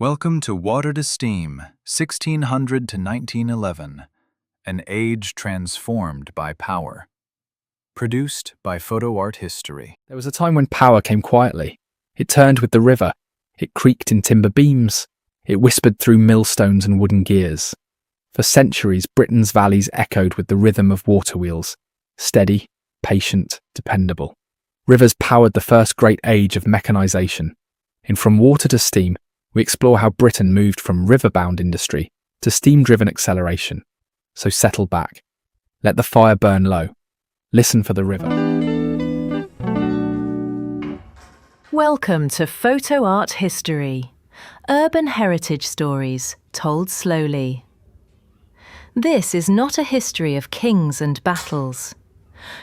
Welcome to Water to Steam, 1600 to 1911, an age transformed by power. Produced by PhotoART History. There was a time when power came quietly. It turned with the river. It creaked in timber beams. It whispered through millstones and wooden gears. For centuries, Britain's valleys echoed with the rhythm of water wheels, steady, patient, dependable. Rivers powered the first great age of mechanisation. In From Water to Steam, we explore how Britain moved from river-bound industry to steam-driven acceleration. So settle back. Let the fire burn low. Listen for the river. Welcome to PhotoART History, urban heritage stories told slowly. This is not a history of kings and battles,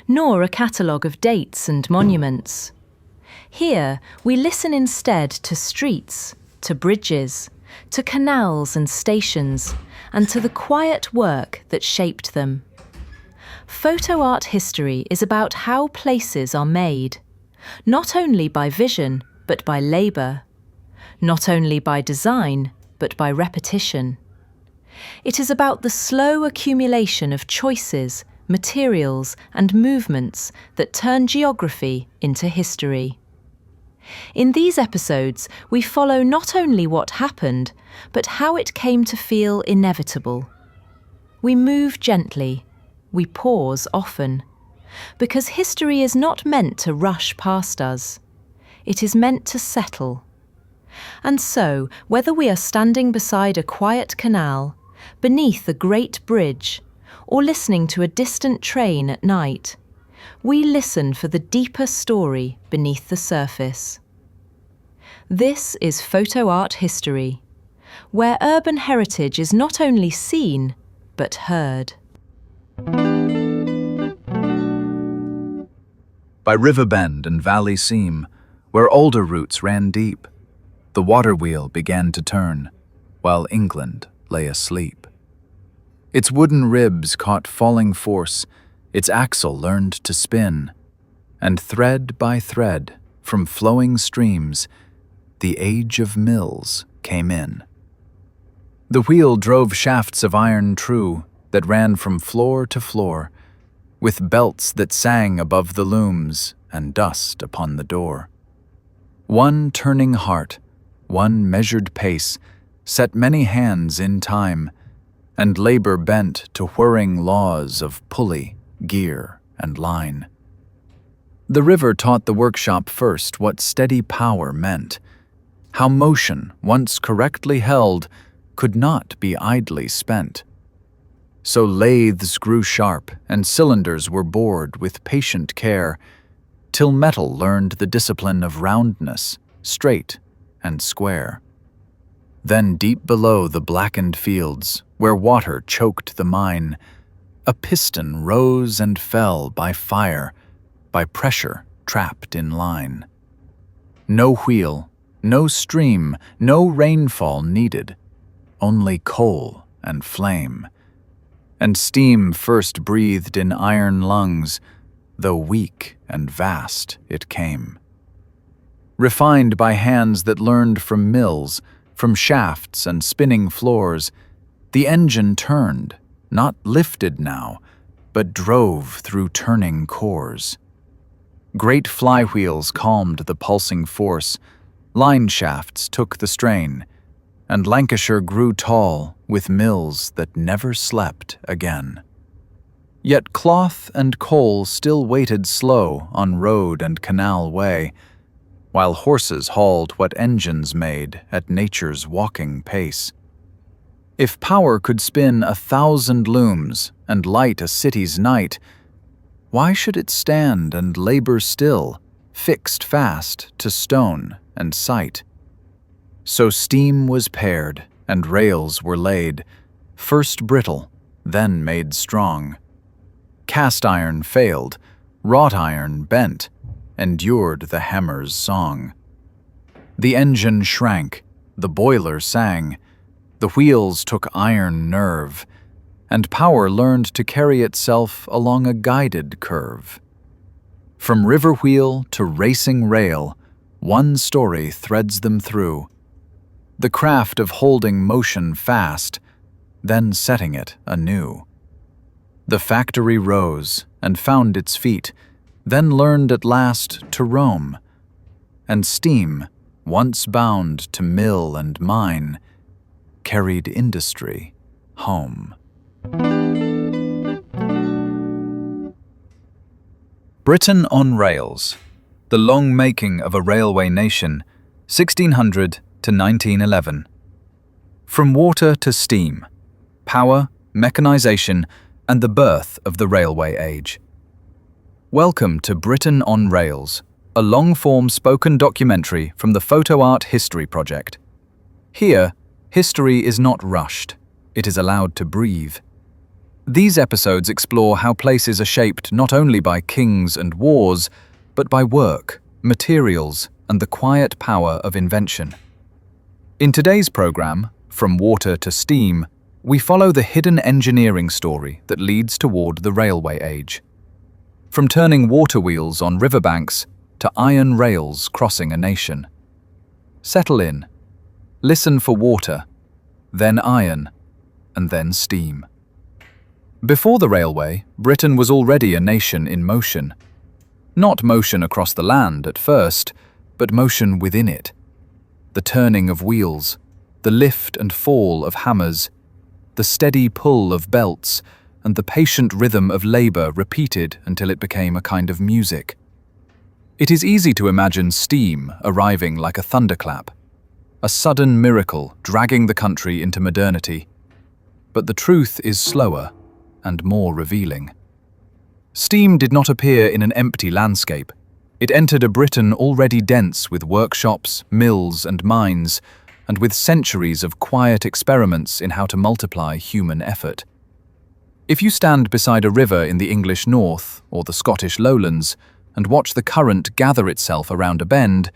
nor a catalogue of dates and monuments. Here, we listen instead to streets, to bridges, to canals and stations, and to the quiet work that shaped them. PhotoART history is about how places are made, not only by vision, but by labour, not only by design, but by repetition. It is about the slow accumulation of choices, materials, and movements that turn geography into history. In these episodes, we follow not only what happened, but how it came to feel inevitable. We move gently, we pause often, because history is not meant to rush past us. It is meant to settle. And so, whether we are standing beside a quiet canal, beneath a great bridge, or listening to a distant train at night, we listen for the deeper story beneath the surface. This is PhotoART History, where urban heritage is not only seen, but heard. By river bend and valley seam, where alder roots ran deep, the water wheel began to turn, while England lay asleep. Its wooden ribs caught falling force, its axle learned to spin, and thread by thread, from flowing streams, the age of mills came in. The wheel drove shafts of iron true that ran from floor to floor, with belts that sang above the looms and dust upon the door. One turning heart, one measured pace, set many hands in time, and labor bent to whirring laws of pulley, gear, and line. The river taught the workshop first what steady power meant, how motion, once correctly held, could not be idly spent. So lathes grew sharp and cylinders were bored with patient care, till metal learned the discipline of roundness, straight and square. Then deep below the blackened fields, where water choked the mine, a piston rose and fell by fire, by pressure trapped in line. No wheel, no stream, no rainfall needed, only coal and flame. And steam first breathed in iron lungs, though weak and vast it came. Refined by hands that learned from mills, from shafts and spinning floors, the engine turned, not lifted now, but drove through turning cores. Great flywheels calmed the pulsing force, line shafts took the strain, and Lancashire grew tall with mills that never slept again. Yet cloth and coal still waited slow on road and canal way, while horses hauled what engines made at nature's walking pace. If power could spin 1,000 looms and light a city's night, why should it stand and labor still, fixed fast to stone and sight? So steam was paired and rails were laid, first brittle, then made strong. Cast iron failed, wrought iron bent, endured the hammer's song. The engine shrank, the boiler sang, the wheels took iron nerve, and power learned to carry itself along a guided curve. From river wheel to racing rail, one story threads them through. the craft of holding motion fast, then setting it anew. The factory rose and found its feet, then learned at last to roam, and steam, once bound to mill and mine, carried industry home. Britain on Rails, the long making of a railway nation, 1600 to 1911. From water to steam, power, mechanization, and the birth of the railway age. Welcome to Britain on Rails, a long-form spoken documentary from the PhotoART History Project. Here, history is not rushed, it is allowed to breathe. These episodes explore how places are shaped not only by kings and wars, but by work, materials, and the quiet power of invention. In today's program, From Water to Steam, we follow the hidden engineering story that leads toward the railway age. From turning water wheels on riverbanks to iron rails crossing a nation. Settle in. Listen for water, then iron, and then steam. Before the railway, Britain was already a nation in motion. Not motion across the land at first, but motion within it. The turning of wheels, the lift and fall of hammers, the steady pull of belts, and the patient rhythm of labor repeated until it became a kind of music. It is easy to imagine steam arriving like a thunderclap, a sudden miracle dragging the country into modernity. But the truth is slower and more revealing. Steam did not appear in an empty landscape. It entered a Britain already dense with workshops, mills, and mines, and with centuries of quiet experiments in how to multiply human effort. If you stand beside a river in the English north or the Scottish lowlands and watch the current gather itself around a bend,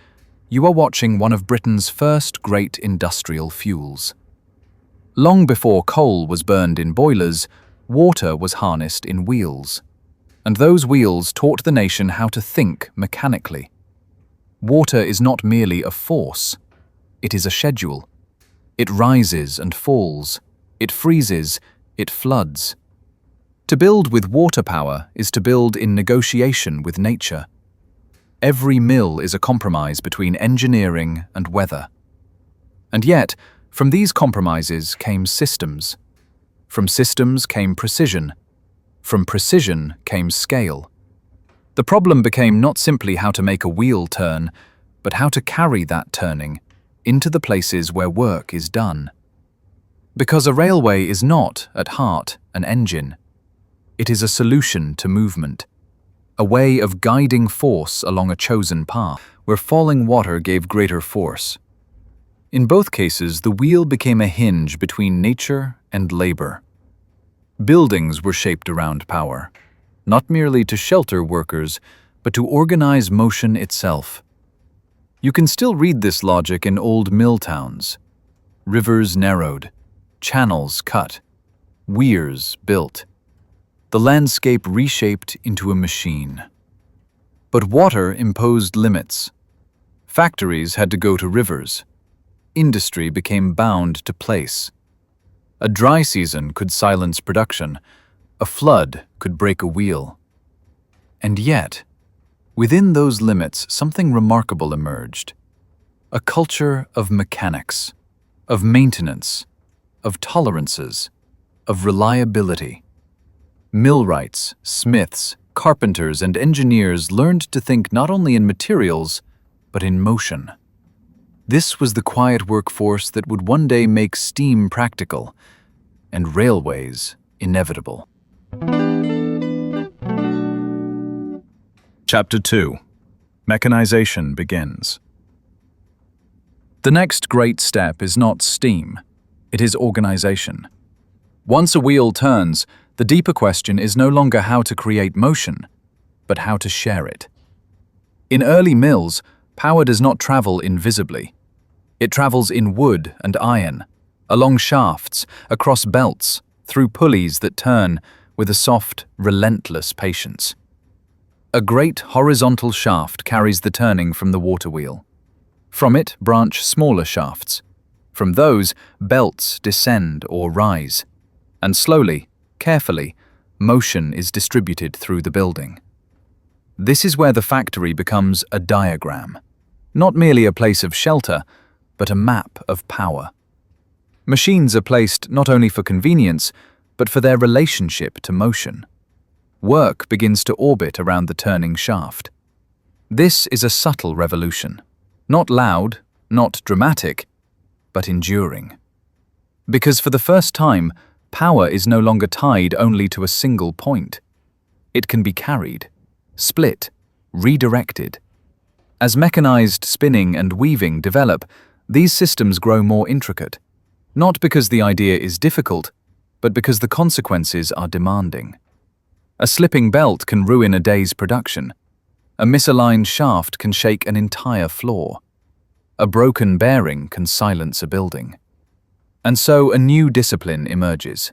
you are watching one of Britain's first great industrial fuels. Long before coal was burned in boilers, water was harnessed in wheels. And those wheels taught the nation how to think mechanically. Water is not merely a force, it is a schedule. It rises and falls, it freezes, it floods. To build with water power is to build in negotiation with nature. Every mill is a compromise between engineering and weather. And yet, from these compromises came systems. From systems came precision. From precision came scale. The problem became not simply how to make a wheel turn, but how to carry that turning into the places where work is done. Because a railway is not, at heart, an engine. It is a solution to movement, a way of guiding force along a chosen path, where falling water gave greater force. In both cases, the wheel became a hinge between nature and labor. Buildings were shaped around power, not merely to shelter workers, but to organize motion itself. You can still read this logic in old mill towns. Rivers narrowed, channels cut, weirs built. The landscape reshaped into a machine. But water imposed limits. Factories had to go to rivers. Industry became bound to place. A dry season could silence production. A flood could break a wheel. And yet, within those limits, something remarkable emerged. A culture of mechanics, of maintenance, of tolerances, of reliability. Millwrights, smiths, carpenters, and engineers learned to think not only in materials, but in motion. This was the quiet workforce that would one day make steam practical and railways inevitable. Chapter 2. Mechanization begins. The next great step is not steam, it is organization. Once a wheel turns, the deeper question is no longer how to create motion, but how to share it. In early mills, power does not travel invisibly. It travels in wood and iron, along shafts, across belts, through pulleys that turn with a soft, relentless patience. A great horizontal shaft carries the turning from the water wheel. From it branch smaller shafts. From those, belts descend or rise, and slowly, carefully, motion is distributed through the building. This is where the factory becomes a diagram, not merely a place of shelter, but a map of power. Machines are placed not only for convenience, but for their relationship to motion. Work begins to orbit around the turning shaft. This is a subtle revolution, not loud, not dramatic, but enduring. Because for the first time, power is no longer tied only to a single point. It can be carried, split, redirected. As mechanized spinning and weaving develop, these systems grow more intricate, not because the idea is difficult, but because the consequences are demanding. A slipping belt can ruin a day's production. A misaligned shaft can shake an entire floor. A broken bearing can silence a building. And so a new discipline emerges,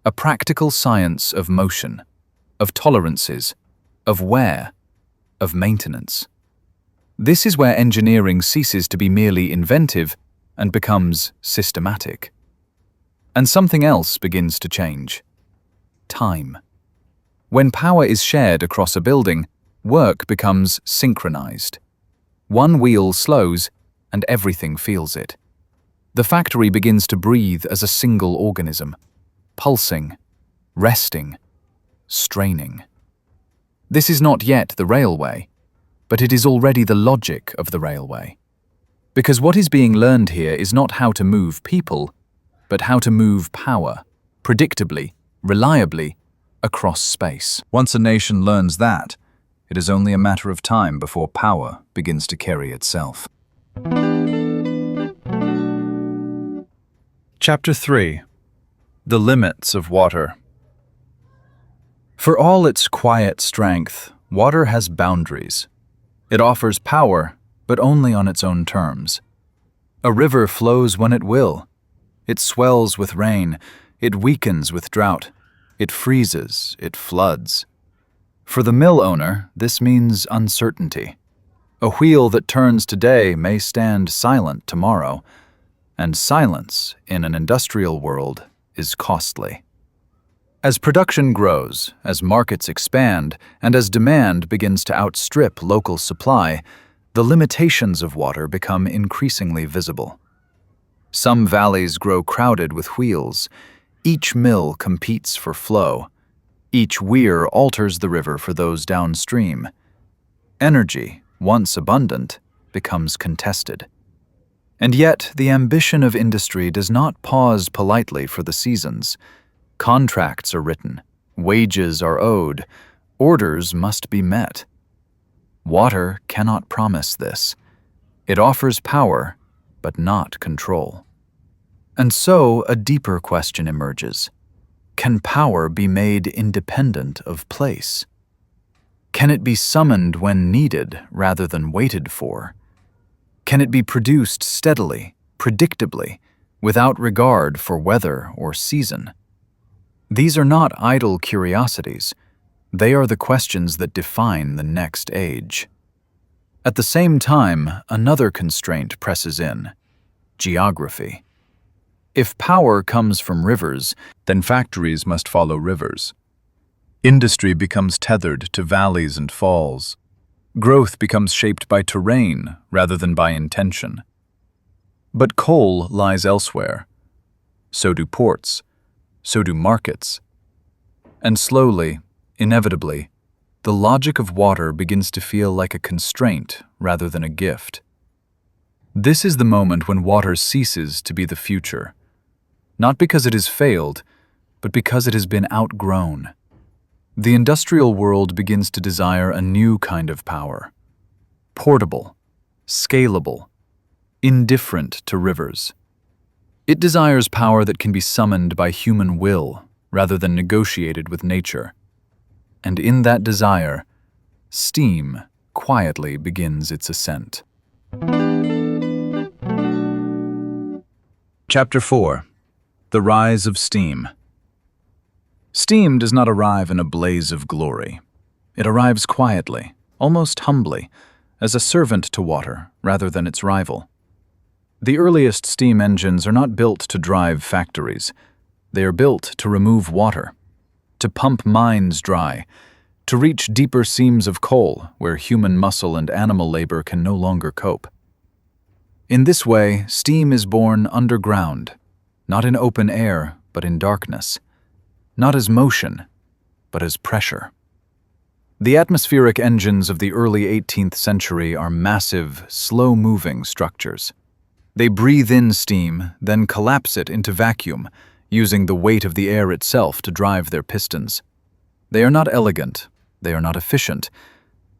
a practical science of motion, of tolerances, of wear, of maintenance. This is where engineering ceases to be merely inventive and becomes systematic. And something else begins to change. Time. When power is shared across a building, work becomes synchronized. One wheel slows, and everything feels it. The factory begins to breathe as a single organism, pulsing, resting, straining. This is not yet the railway, but it is already the logic of the railway. Because what is being learned here is not how to move people, but how to move power, predictably, reliably, across space. Once a nation learns that, it is only a matter of time before power begins to carry itself. Chapter 3. The Limits of Water. For all its quiet strength, water has boundaries. It offers power, but only on its own terms. A river flows when it will. It swells with rain. It weakens with drought. It freezes. It floods. For the mill owner, this means uncertainty. A wheel that turns today may stand silent tomorrow, and silence in an industrial world is costly. As production grows, as markets expand, and as demand begins to outstrip local supply, the limitations of water become increasingly visible. Some valleys grow crowded with wheels. Each mill competes for flow. Each weir alters the river for those downstream. Energy, once abundant, becomes contested. And yet, the ambition of industry does not pause politely for the seasons. Contracts are written, wages are owed, orders must be met. Water cannot promise this. It offers power, but not control. And so a deeper question emerges. Can power be made independent of place? Can it be summoned when needed rather than waited for? Can it be produced steadily, predictably, without regard for weather or season? These are not idle curiosities. They are the questions that define the next age. At the same time, another constraint presses in: geography. If power comes from rivers, then factories must follow rivers. Industry becomes tethered to valleys and falls. Growth becomes shaped by terrain rather than by intention. But coal lies elsewhere. So do ports. So do markets. And slowly, inevitably, the logic of water begins to feel like a constraint rather than a gift. This is the moment when water ceases to be the future, not because it has failed, but because it has been outgrown. The industrial world begins to desire a new kind of power, portable, scalable, indifferent to rivers. It desires power that can be summoned by human will rather than negotiated with nature. And in that desire, steam quietly begins its ascent. Chapter 4. The Rise of Steam. Steam does not arrive in a blaze of glory. It arrives quietly, almost humbly, as a servant to water rather than its rival. The earliest steam engines are not built to drive factories. They are built to remove water, to pump mines dry, to reach deeper seams of coal where human muscle and animal labor can no longer cope. In this way, steam is born underground, not in open air, but in darkness, not as motion, but as pressure. The atmospheric engines of the early 18th century are massive, slow-moving structures. They breathe in steam, then collapse it into vacuum, using the weight of the air itself to drive their pistons. They are not elegant, they are not efficient,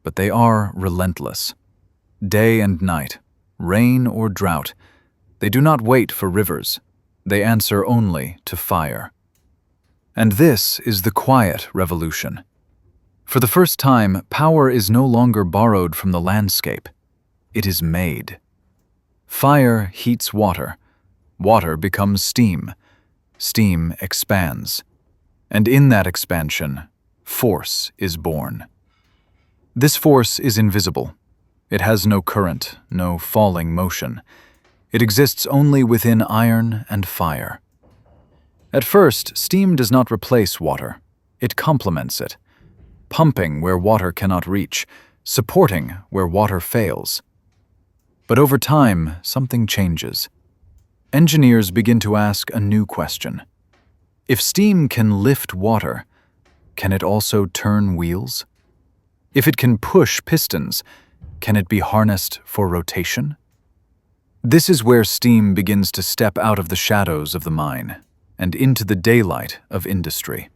but they are relentless. Day and night, rain or drought, they do not wait for rivers. They answer only to fire. And this is the quiet revolution. For the first time, power is no longer borrowed from the landscape. It is made. Fire heats water. Water becomes steam. Steam expands. And in that expansion, force is born. This force is invisible. It has no current, no falling motion. It exists only within iron and fire. At first, steam does not replace water. It complements it, pumping where water cannot reach, supporting where water fails. But over time, something changes. Engineers begin to ask a new question. If steam can lift water, can it also turn wheels? If it can push pistons, can it be harnessed for rotation? This is where steam begins to step out of the shadows of the mine and into the daylight of industry.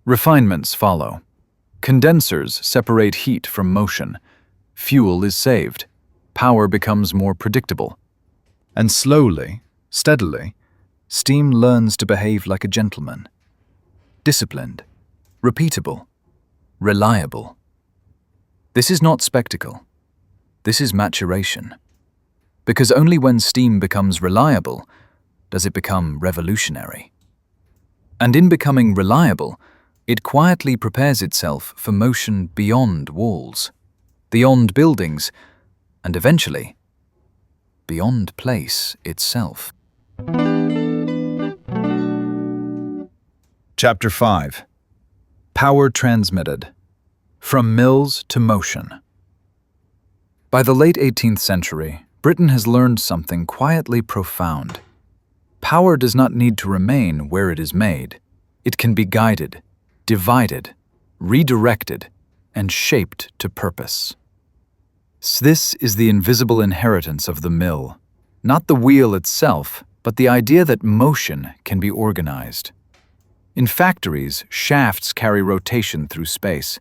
Refinements follow. Condensers separate heat from motion. Fuel is saved. Power becomes more predictable. And slowly, steadily, steam learns to behave like a gentleman. Disciplined, repeatable, reliable. This is not spectacle. This is maturation. Because only when steam becomes reliable does it become revolutionary. And in becoming reliable, it quietly prepares itself for motion beyond walls, beyond buildings, and eventually, beyond place itself. Chapter 5. Power transmitted. From mills to motion. By the late 18th century, Britain has learned something quietly profound. Power does not need to remain where it is made. It can be guided, divided, redirected, and shaped to purpose. This is the invisible inheritance of the mill, not the wheel itself, but the idea that motion can be organized. In factories, shafts carry rotation through space.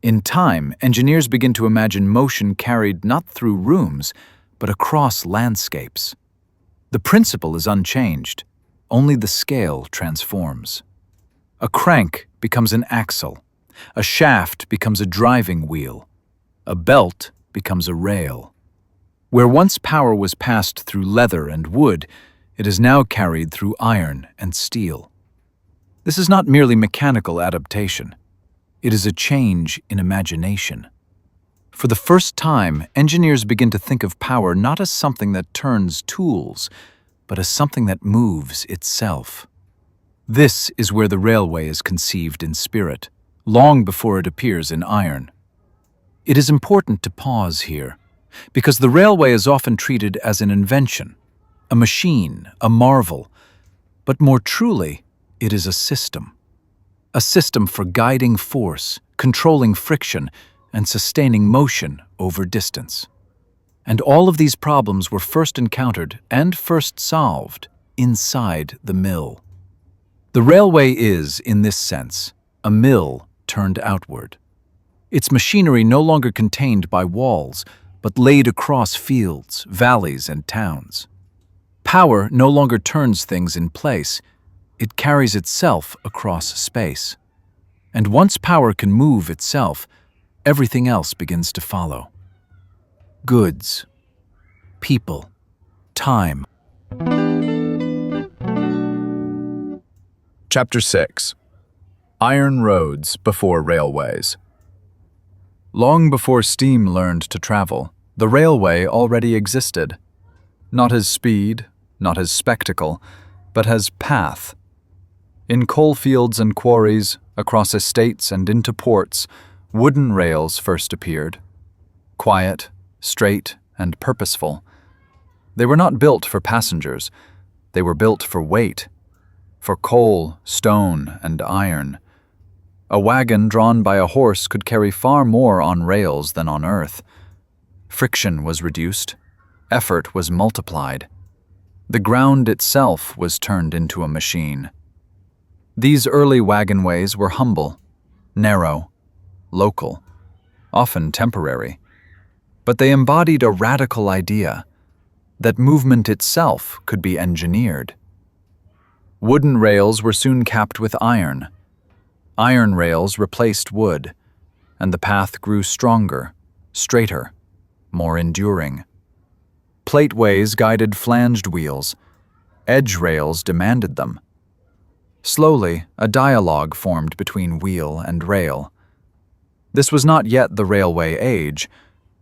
In time, engineers begin to imagine motion carried not through rooms, but across landscapes. The principle is unchanged, only the scale transforms. A crank becomes an axle, a shaft becomes a driving wheel, a belt becomes a rail. Where once power was passed through leather and wood, it is now carried through iron and steel. This is not merely mechanical adaptation. It is a change in imagination. For the first time, engineers begin to think of power not as something that turns tools, but as something that moves itself. This is where the railway is conceived in spirit, long before it appears in iron. It is important to pause here, because the railway is often treated as an invention, a machine, a marvel, but more truly, it is a system. A system for guiding force, controlling friction, and sustaining motion over distance. And all of these problems were first encountered and first solved inside the mill. The railway is, in this sense, a mill turned outward. Its machinery no longer contained by walls, but laid across fields, valleys, and towns. Power no longer turns things in place, it carries itself across space. And once power can move itself, everything else begins to follow. Goods, people, time. Chapter 6. Iron roads before railways. Long before steam learned to travel, the railway already existed. not as speed, not as spectacle, but as path. In coalfields and quarries, across estates and into ports, wooden rails first appeared. Quiet, straight, and purposeful. They were not built for passengers. They were built for weight, for coal, stone, and iron. A wagon drawn by a horse could carry far more on rails than on earth. Friction was reduced. Effort was multiplied. The ground itself was turned into a machine. These early wagonways were humble, narrow, local, often temporary. But they embodied a radical idea that movement itself could be engineered. Wooden rails were soon capped with iron. Iron rails replaced wood, and the path grew stronger, straighter, more enduring. Plateways guided flanged wheels. Edge rails demanded them. Slowly, a dialogue formed between wheel and rail. This was not yet the railway age,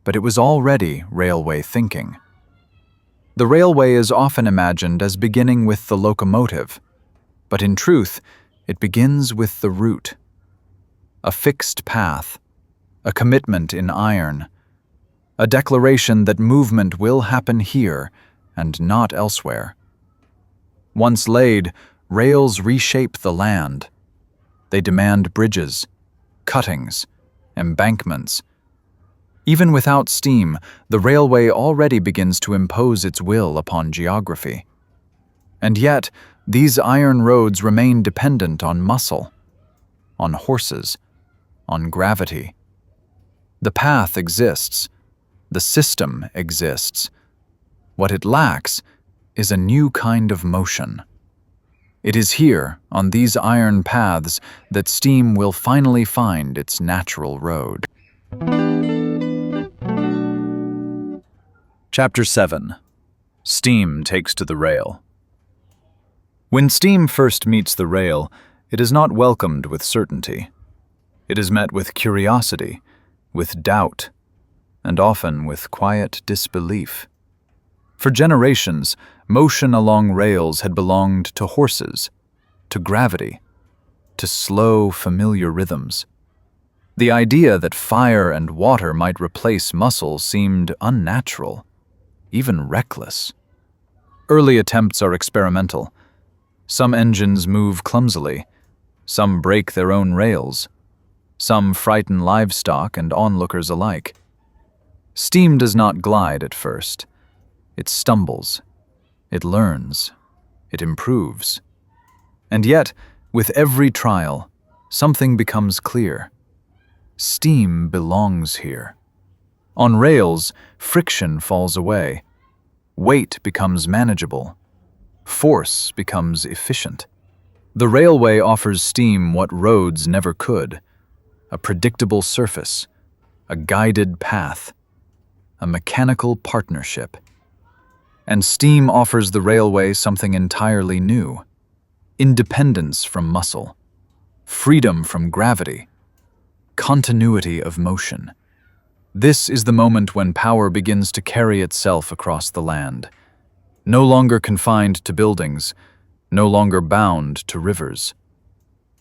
but it was already railway thinking. The railway is often imagined as beginning with the locomotive, but in truth, it begins with the route. A fixed path, a commitment in iron, a declaration that movement will happen here and not elsewhere. Once laid, rails reshape the land. They demand bridges, cuttings, embankments. Even without steam, the railway already begins to impose its will upon geography. And yet, these iron roads remain dependent on muscle, on horses, on gravity. The path exists. The system exists. What it lacks is a new kind of motion. It is here, on these iron paths, that steam will finally find its natural road. Chapter 7. Steam takes to the rail. When steam first meets the rail, it is not welcomed with certainty. It is met with curiosity, with doubt, and often with quiet disbelief. For generations, motion along rails had belonged to horses, to gravity, to slow, familiar rhythms. The idea that fire and water might replace muscle seemed unnatural, even reckless. Early attempts are experimental. Some engines move clumsily. Some break their own rails. Some frighten livestock and onlookers alike. Steam does not glide at first. It stumbles. It learns. It improves. And yet, with every trial, something becomes clear. Steam belongs here. On rails, friction falls away. Weight becomes manageable. Force becomes efficient. The railway offers steam what roads never could: a predictable surface, a guided path, a mechanical partnership. And steam offers the railway something entirely new: independence from muscle, freedom from gravity, continuity of motion. This is the moment when power begins to carry itself across the land, no longer confined to buildings, no longer bound to rivers.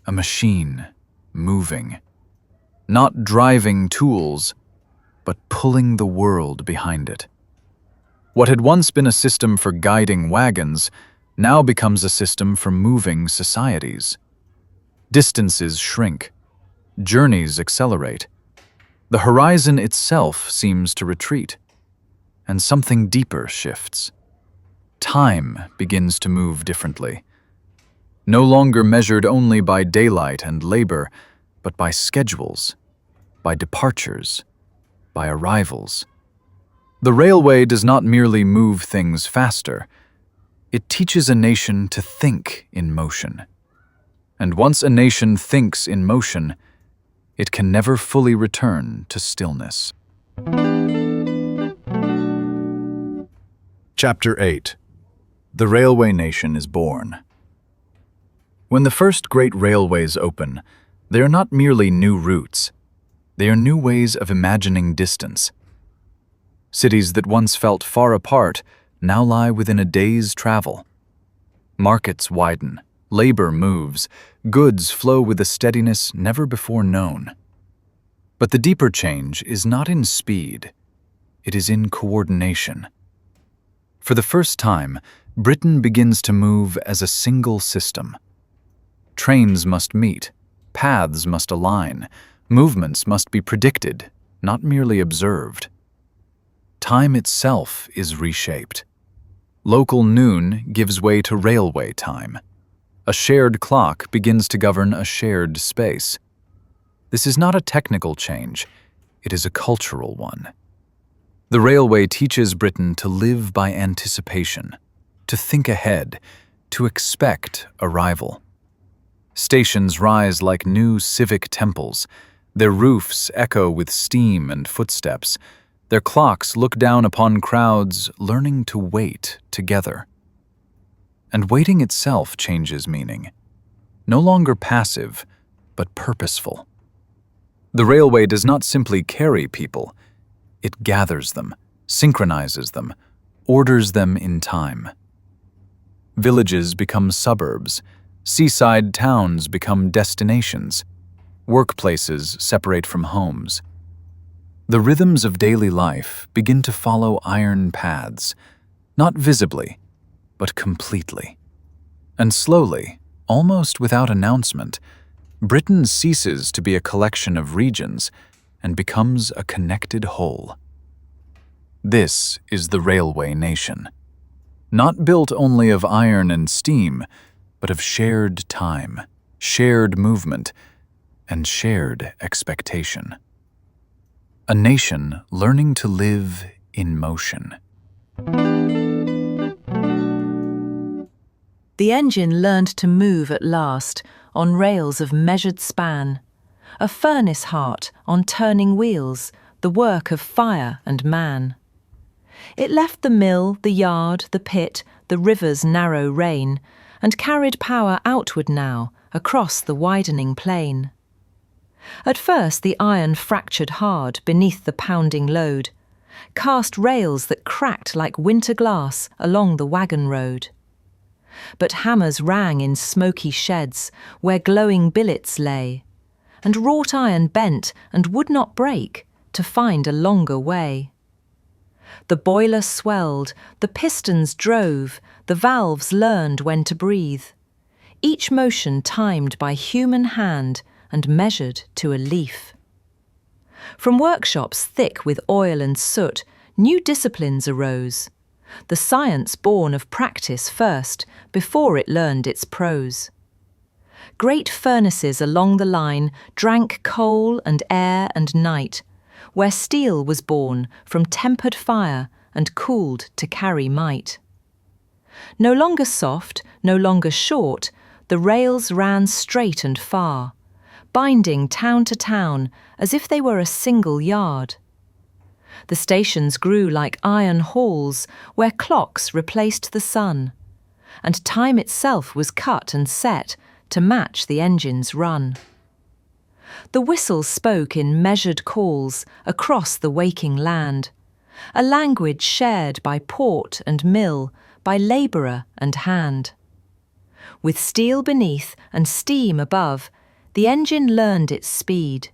A machine, moving, not driving tools, but pulling the world behind it. What had once been a system for guiding wagons now becomes a system for moving societies. Distances shrink, journeys accelerate. The horizon itself seems to retreat, and something deeper shifts. Time begins to move differently, no longer measured only by daylight and labor, but by schedules, by departures, by arrivals. The railway does not merely move things faster, it teaches a nation to think in motion. And once a nation thinks in motion, it can never fully return to stillness. Chapter 8. The Railway Nation is Born. When the first great railways open, they are not merely new routes. They are new ways of imagining distance. Cities that once felt far apart now lie within a day's travel. Markets widen, labor moves, goods flow with a steadiness never before known. But the deeper change is not in speed, it is in coordination. For the first time, Britain begins to move as a single system. Trains must meet, paths must align, movements must be predicted, not merely observed. Time itself is reshaped. Local noon gives way to railway time. A shared clock begins to govern a shared space. This is not a technical change, it is a cultural one. The railway teaches Britain to live by anticipation, to think ahead, to expect arrival. Stations rise like new civic temples. Their roofs echo with steam and footsteps. Their clocks look down upon crowds learning to wait together. And waiting itself changes meaning. No longer passive, but purposeful. The railway does not simply carry people. It gathers them, synchronizes them, orders them in time. Villages become suburbs. Seaside towns become destinations. Workplaces separate from homes. The rhythms of daily life begin to follow iron paths, not visibly, but completely. And slowly, almost without announcement, Britain ceases to be a collection of regions and becomes a connected whole. This is the railway nation, not built only of iron and steam, but of shared time, shared movement, and shared expectation. A nation learning to live in motion. The engine learned to move at last on rails of measured span, a furnace heart on turning wheels, the work of fire and man. It left the mill, the yard, the pit, the river's narrow reign, and carried power outward now, across the widening plain. At first the iron fractured hard beneath the pounding load, cast rails that cracked like winter glass along the wagon road. But hammers rang in smoky sheds where glowing billets lay, and wrought iron bent and would not break to find a longer way. The boiler swelled, the pistons drove, the valves learned when to breathe, each motion timed by human hand and measured to a leaf. From workshops thick with oil and soot, new disciplines arose, the science born of practice first, before it learned its prose. Great furnaces along the line drank coal and air and night, where steel was born from tempered fire and cooled to carry might. No longer soft, no longer short, the rails ran straight and far, binding town to town as if they were a single yard. The stations grew like iron halls where clocks replaced the sun, and time itself was cut and set to match the engine's run. The whistle spoke in measured calls across the waking land, a language shared by port and mill, by labourer and hand. With steel beneath and steam above, the engine learned its speed.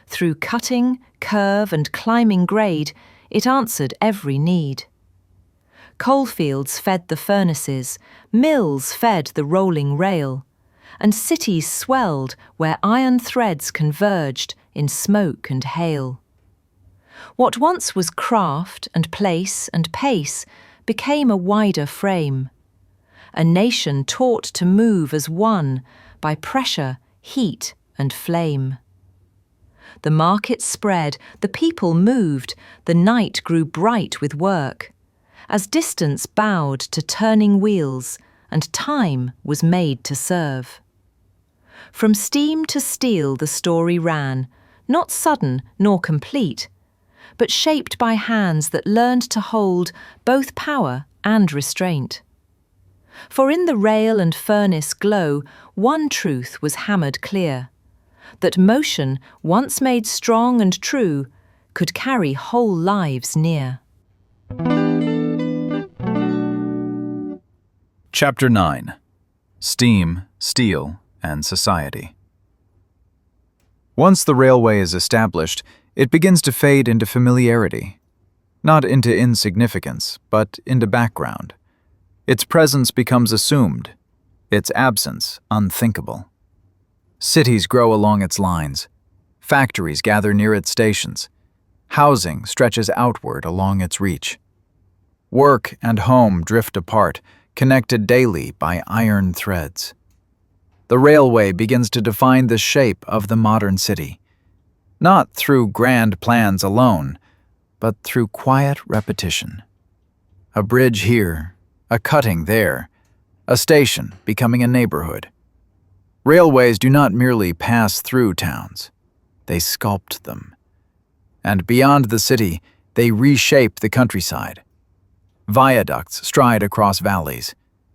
Through cutting, curve and climbing grade, it answered every need. Coalfields fed the furnaces, mills fed the rolling rail, and cities swelled where iron threads converged in smoke and hail. What once was craft and place and pace became a wider frame, a nation taught to move as one by pressure, heat and flame. The market spread, the people moved, the night grew bright with work, as distance bowed to turning wheels and time was made to serve. From steam to steel the story ran, not sudden nor complete, but shaped by hands that learned to hold both power and restraint. For in the rail and furnace glow, one truth was hammered clear, that motion, once made strong and true, could carry whole lives near. Chapter 9. Steam, Steel, and Society. Once the railway is established, it begins to fade into familiarity. Not into insignificance, but into background. Its presence becomes assumed, its absence unthinkable. Cities grow along its lines. Factories gather near its stations. Housing stretches outward along its reach. Work and home drift apart, connected daily by iron threads. The railway begins to define the shape of the modern city, not through grand plans alone, but through quiet repetition. A bridge here, a cutting there, a station becoming a neighborhood. Railways do not merely pass through towns, they sculpt them. And beyond the city, they reshape the countryside. Viaducts stride across valleys.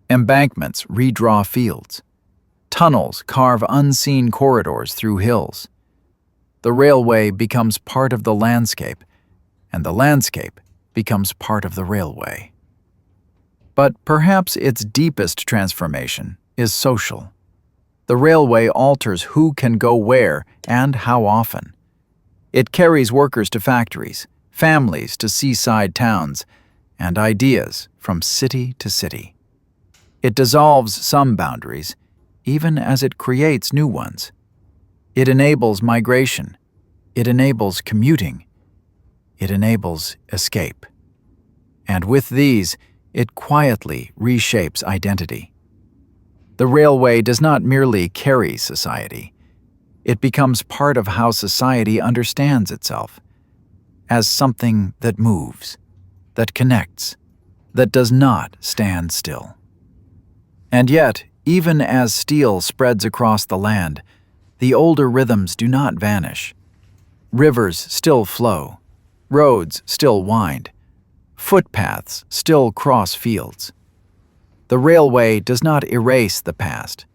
Embankments redraw fields. Tunnels carve unseen corridors through hills. The railway becomes part of the landscape, and the landscape becomes part of the railway. But perhaps its deepest transformation is social. The railway alters who can go where and how often. It carries workers to factories, families to seaside towns, and ideas from city to city. It dissolves some boundaries, even as it creates new ones. It enables migration. It enables commuting. It enables escape. And with these, it quietly reshapes identity. The railway does not merely carry society. It becomes part of how society understands itself, as something that moves, that connects, that does not stand still. And yet, even as steel spreads across the land, the older rhythms do not vanish. Rivers still flow, roads still wind, footpaths still cross fields. The railway does not erase the past,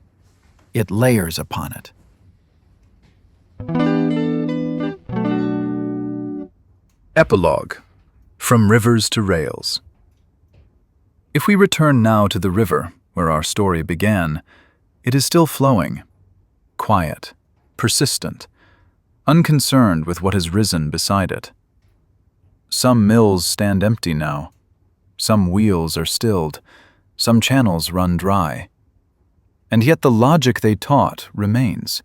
it layers upon it. Epilogue. From Rivers to Rails. If we return now to the river where our story began, it is still flowing, quiet, persistent, unconcerned with what has risen beside it. Some mills stand empty now, some wheels are stilled, some channels run dry. And yet the logic they taught remains.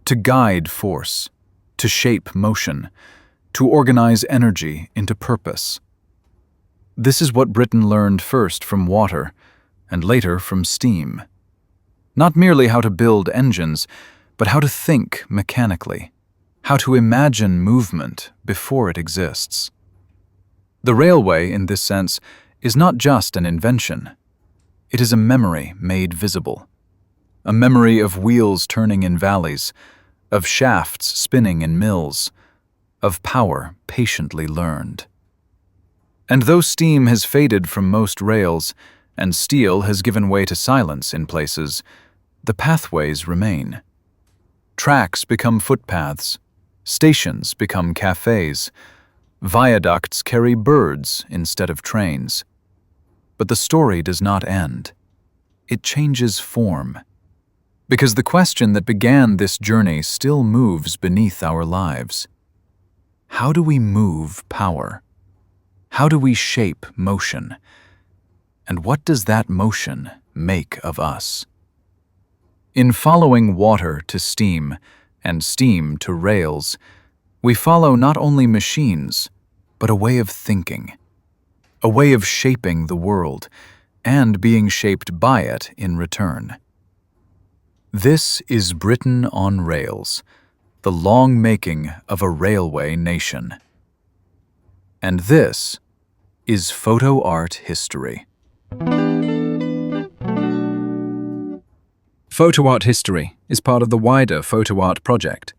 To guide force, to shape motion, to organize energy into purpose. This is what Britain learned first from water, and later from steam. Not merely how to build engines, but how to think mechanically, how to imagine movement before it exists. The railway, in this sense, is not just an invention. It is a memory made visible. A memory of wheels turning in valleys, of shafts spinning in mills, of power patiently learned. And though steam has faded from most rails, and steel has given way to silence in places, the pathways remain. Tracks become footpaths, stations become cafes, viaducts carry birds instead of trains. But the story does not end. It changes form. Because the question that began this journey still moves beneath our lives. How do we move power? How do we shape motion? And what does that motion make of us? In following water to steam and steam to rails, we follow not only machines, but a way of thinking, a way of shaping the world and being shaped by it in return. This is Britain on Rails, the long making of a railway nation. And this is PhotoART History. PhotoART History is part of the wider PhotoART project,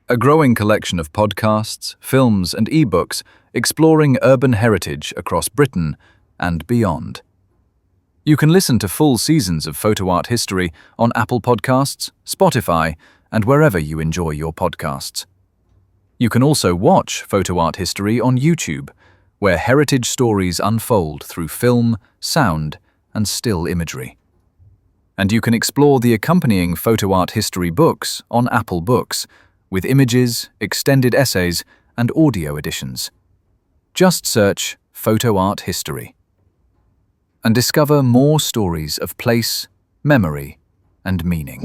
a growing collection of podcasts, films, and ebooks exploring urban heritage across Britain and beyond. You can listen to full seasons of PhotoART History on Apple Podcasts, Spotify, and wherever you enjoy your podcasts. You can also watch PhotoART History on YouTube, where heritage stories unfold through film, sound, and still imagery. And you can explore the accompanying PhotoART history books on Apple Books, with images, extended essays, and audio editions. Just search PhotoART History and discover more stories of place, memory, and meaning.